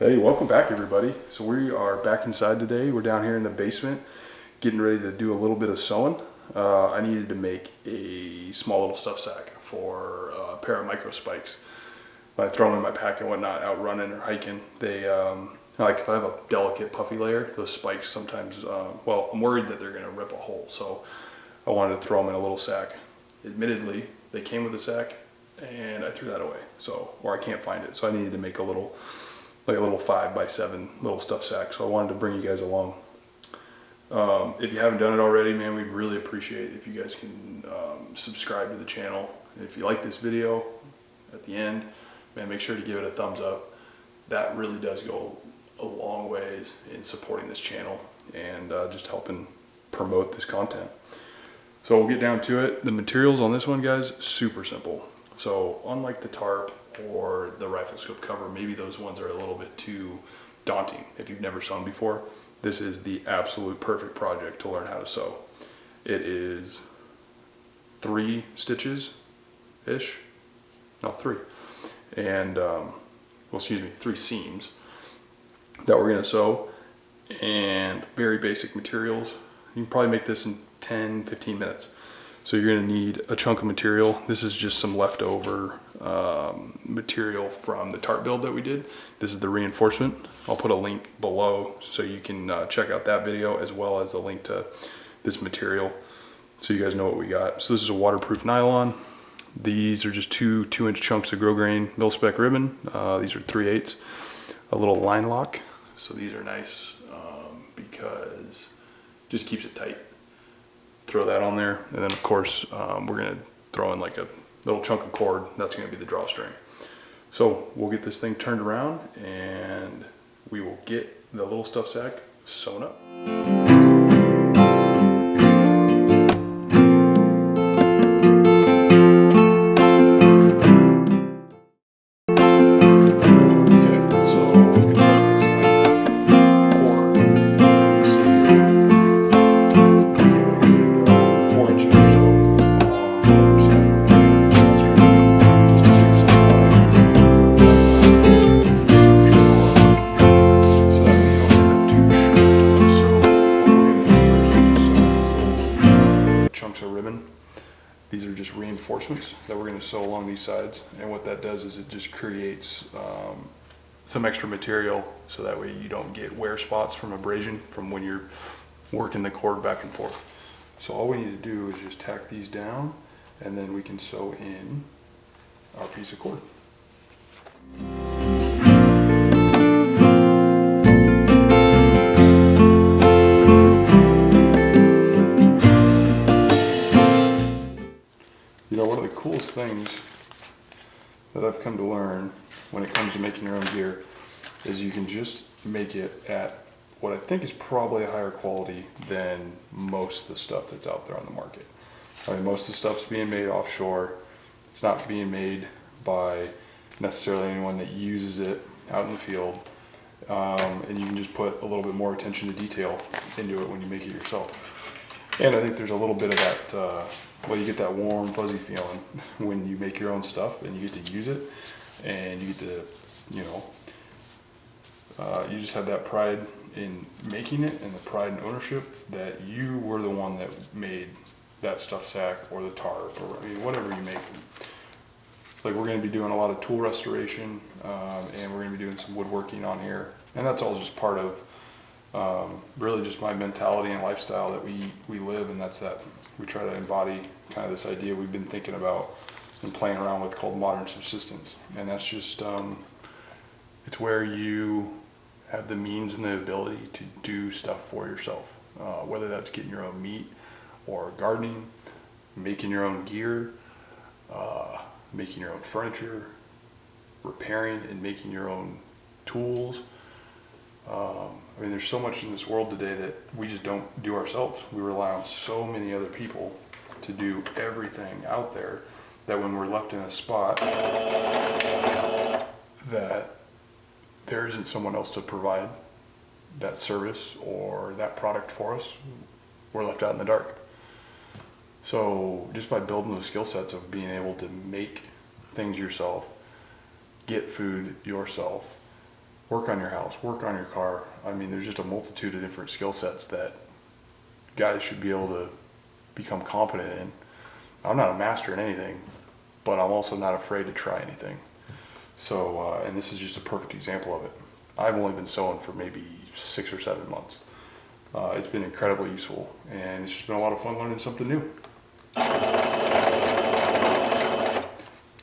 Hey, welcome back everybody. So we are back inside today. We're down here in the basement getting ready to do a little bit of sewing. I needed to make a small little stuff sack for a pair of micro spikes. When I throw them in my pack and whatnot, out running or hiking, they, like if I have a delicate puffy layer, those spikes sometimes, well, I'm worried that they're gonna rip a hole. So I wanted to throw them in a little sack. Admittedly, they came with a sack and I threw that away. So, or I can't find it. So I needed to make a little 5x7 little stuff sack. So I wanted to bring you guys along. If you haven't done it already, man, we'd really appreciate if you guys can subscribe to the channel. And if you like this video at the end, man, make sure to give it a thumbs up. That really does go a long ways in supporting this channel and just helping promote this content. So we'll get down to it. The materials on this one, guys, super simple. So unlike the tarp or the rifle scope cover, maybe those ones are a little bit too daunting if you've never sewn before. This is the absolute perfect project to learn how to sew. It is 3 stitches ish, no 3, and well, excuse me, 3 seams that we're gonna sew, and very basic materials. You can probably make this in 10-15 minutes. So you're gonna need a chunk of material. This is just some leftover material from the tarp build that we did. This is the reinforcement. I'll put a link below so you can check out that video as well as the link to this material so you guys know what we got. So this is a waterproof nylon. These are just 2-inch chunks of Grosgrain mil-spec ribbon. These are 3/8. A little line lock. So these are nice because it just keeps it tight. Throw that on there, and then of course we're gonna throw in like a little chunk of cord. That's gonna be the drawstring. So we'll get this thing turned around and we will get the little stuff sack sewn up. These are just reinforcements that we're going to sew along these sides, and what that does is it just creates some extra material so that way you don't get wear spots from abrasion from when you're working the cord back and forth. So all we need to do is just tack these down, and then we can sew in our piece of cord. You know, one of the coolest things that I've come to learn when it comes to making your own gear is you can just make it at what I think is probably a higher quality than most of the stuff that's out there on the market. I mean, most of the stuff's being made offshore. It's not being made by necessarily anyone that uses it out in the field. And you can just put a little bit more attention to detail into it when you make it yourself. And I think there's a little bit of that, well, you get that warm, fuzzy feeling when you make your own stuff and you get to use it, and you get to, you know, you just have that pride in making it and the pride and ownership that you were the one that made that stuff sack or the tarp or I mean, whatever you make. Like we're going to be doing a lot of tool restoration, and we're going to be doing some woodworking on here, and that's all just part of really just my mentality and lifestyle that we live, and that's that we try to embody kind of this idea we've been thinking about and playing around with called modern subsistence. And that's just it's where you have the means and the ability to do stuff for yourself, whether that's getting your own meat or gardening, making your own gear, making your own furniture, repairing and making your own tools. I mean, there's so much in this world today that we just don't do ourselves. We rely on so many other people to do everything out there that when we're left in a spot that there isn't someone else to provide that service or that product for us, we're left out in the dark. So just by building those skill sets of being able to make things yourself, get food yourself, work on your house, work on your car. I mean, there's just a multitude of different skill sets that guys should be able to become competent in. I'm not a master in anything, but I'm also not afraid to try anything. So, and this is just a perfect example of it. I've only been sewing for maybe 6 or 7 months. It's been incredibly useful, and it's just been a lot of fun learning something new.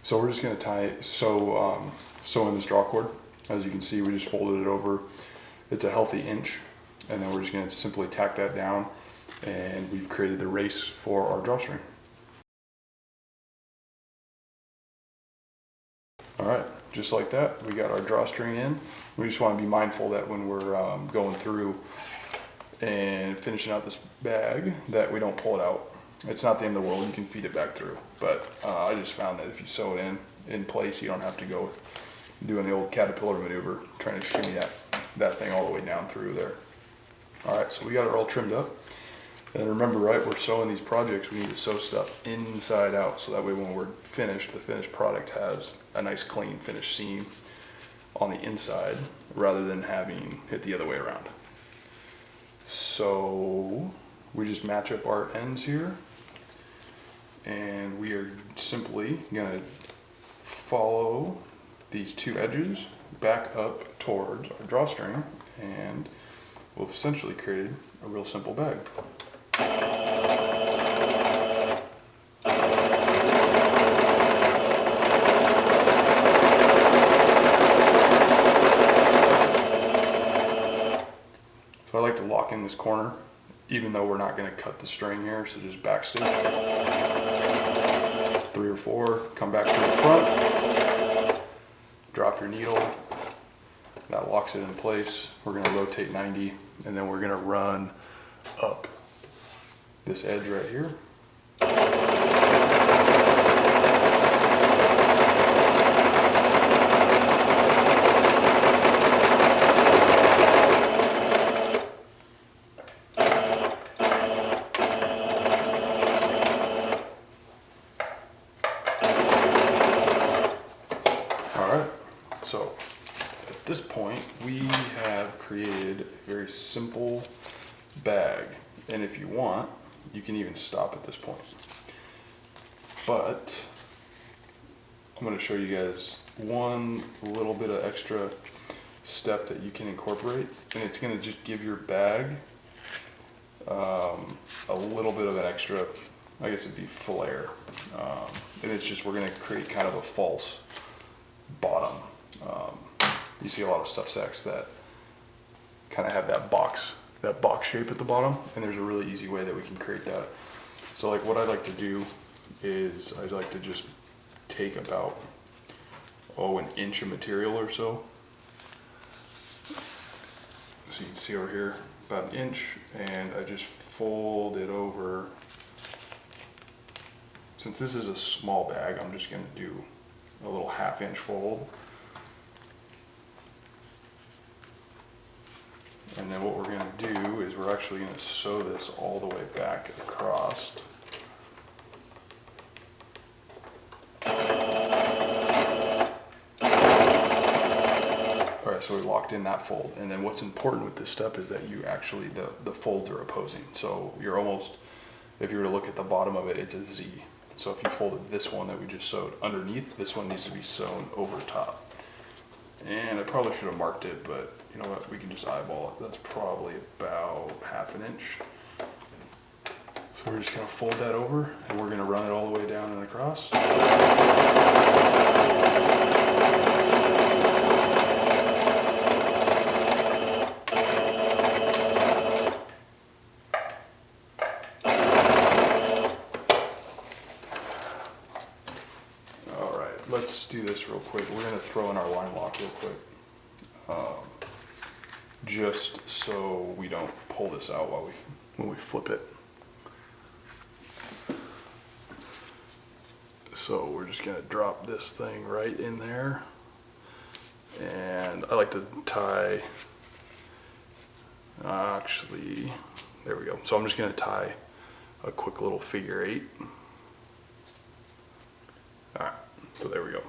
So we're just gonna sew in this draw cord. As you can see, we just folded it over. It's a healthy inch, and then we're just gonna simply tack that down, and we've created the race for our drawstring. All right, just like that, we got our drawstring in. We just want to be mindful that when we're going through and finishing out this bag, that we don't pull it out. It's not the end of the world, you can feed it back through. But I just found that if you sew it in place, you don't have to go doing the old caterpillar maneuver, trying to shimmy that thing all the way down through there. All right, so we got it all trimmed up. And remember, right, we're sewing these projects, we need to sew stuff inside out, so that way when we're finished, the finished product has a nice clean finished seam on the inside, rather than having it the other way around. So we just match up our ends here, and we are simply gonna follow these two edges back up towards our drawstring, and we've essentially created a real simple bag. So I like to lock in this corner, even though we're not going to cut the string here, so just backstitch. 3 or 4, come back to the front, drop your needle, that locks it in place. We're going to rotate 90, and then we're going to run up this edge right here. Alright, so at this point we have created a very simple bag, and if you want, you can even stop at this point. But I'm going to show you guys one little bit of extra step that you can incorporate, and it's going to just give your bag a little bit of an extra, I guess it'd be flair. And it's just, we're going to create kind of a false bottom. You see a lot of stuff sacks that kind of have that box shape at the bottom, and there's a really easy way that we can create that. So like what I like to do is I like to just take about an inch of material or so. So you can see over here about an inch, and I just fold it over. Since this is a small bag, I'm just going to do a little 1/2 inch fold. And then what we're going to do is we're actually going to sew this all the way back across. Alright, so we locked in that fold. And then what's important with this step is that you actually, the folds are opposing. So you're almost, if you were to look at the bottom of it, it's a Z. So if you folded this one that we just sewed underneath, this one needs to be sewn over top. And I probably should have marked it, but you know what, we can just eyeball it. That's probably about 1/2 inch. So we're just gonna fold that over, and we're gonna run it all the way down and across. Let's do this real quick. We're going to throw in our line lock real quick, just so we don't pull this out when we flip it. So we're just going to drop this thing right in there, and I like to tie, actually, there we go. So I'm just going to tie a quick little figure 8. Alright. So there we go.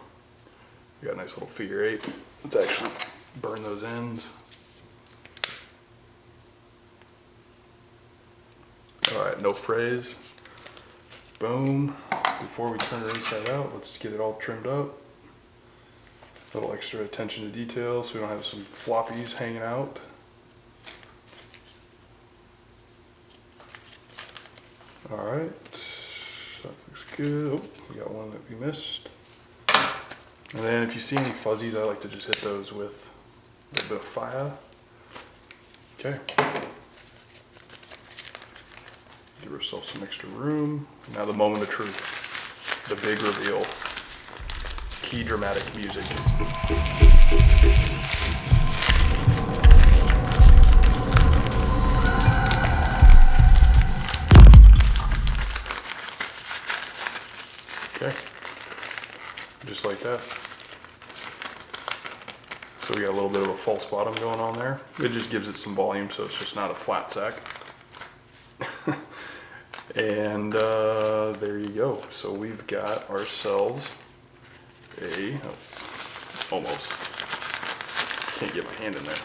We got a nice little figure 8. Let's actually burn those ends. All right, no frays. Boom. Before we turn it inside out, let's get it all trimmed up. A little extra attention to detail so we don't have some floppies hanging out. All right, that looks good. Oh, we got one that we missed. And then if you see any fuzzies, I like to just hit those with a little bit of fire. Okay. Give ourselves some extra room. Now the moment of truth, the big reveal. Key dramatic music. Okay, just like that. So we got a little bit of a false bottom going on there. It just gives it some volume so it's just not a flat sack. And there you go. So we've got ourselves almost, can't get my hand in there.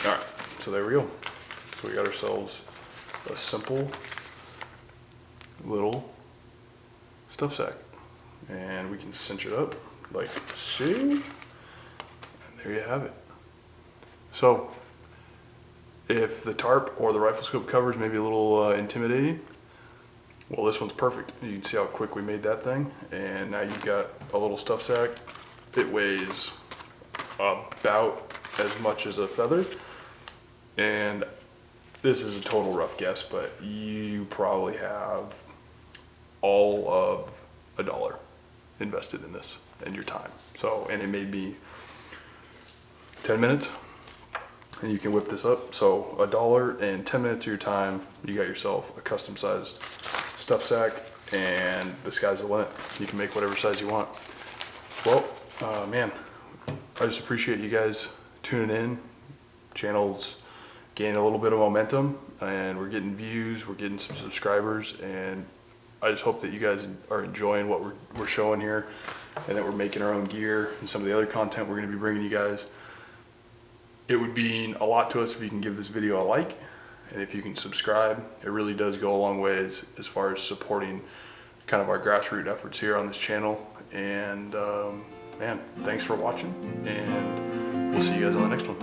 All right, so there we go. So we got ourselves a simple little stuff sack, and we can cinch it up like so, and there you have it. So if the tarp or the rifle scope cover is maybe a little intimidating, well, this one's perfect. You can see how quick we made that thing, and now you've got a little stuff sack. It weighs about as much as a feather, and this is a total rough guess, but you probably have all of $1 invested in this and your time. So, and it may be 10 minutes and you can whip this up. So $1 and 10 minutes of your time, you got yourself a custom sized stuff sack, and the sky's the limit. You can make whatever size you want. Well, man, I just appreciate you guys tuning in. Channel's gaining a little bit of momentum, and we're getting views, we're getting some subscribers, and I just hope that you guys are enjoying what we're showing here, and that we're making our own gear and some of the other content we're going to be bringing you guys. It would mean a lot to us if you can give this video a like, and if you can subscribe. It really does go a long way as far as supporting kind of our grassroots efforts here on this channel. And man, thanks for watching, and we'll see you guys on the next one.